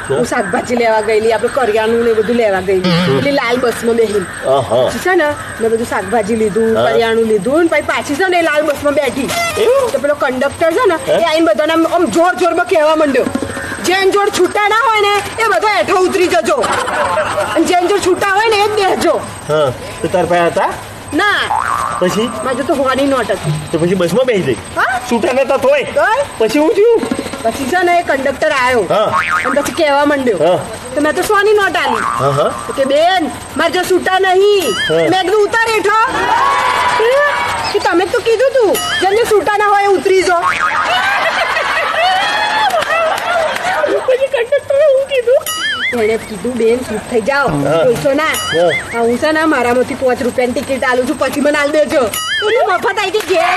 હું શાકભાજી લેવા ગયેલી, આપણે કરિયાણું ને બધું લેવા ગયેલી, પેલી લાલ બસમાં બેસી છે ને, મેં બધું શાકભાજી લીધું, કરિયાણું લીધું, પછી પાછી છે ને એ લાલ બસમાં બેઠી તો પેલો કંડક્ટર છે ને એ આઈને બધાને આમ જોર જોરમાં કહેવા માંડ્યો, જેન જોડ છૂટા ના હોય ને એ બધા હેઠો ઉતરી જજો, અને જેન જોડ છૂટા હોય ને એ જ બેસજો. તો તાર પાસે હતા ના પછી મારે તો હોવાની નોટ હતી. તો પછી બસમાં બેસી જઈ છૂટા નતા તોય તોય પછી હું થયું પછી છે ને એ કંડક્ટર આવ્યો અને પછી કહેવા માંડ્યો તો મેં તો સોની નોટ આલી તો કે બેન મારે જો છૂટા નહીં. મેં કીધું ઉતાર હેઠો કે તમે તો કીધું તું જેમને છૂટા ના હોય એ ઉતરી જો. પછી કંડક્ટરે હું કીધું એને કીધું બેન ચૂપ થઈ જાઓ, પૈસો ના હું છે ને મારામાંથી 5 રૂપિયાની ટિકિટ આલું છું, પછી મને આલ દેજો. મફત આવી ગઈ ઘેર.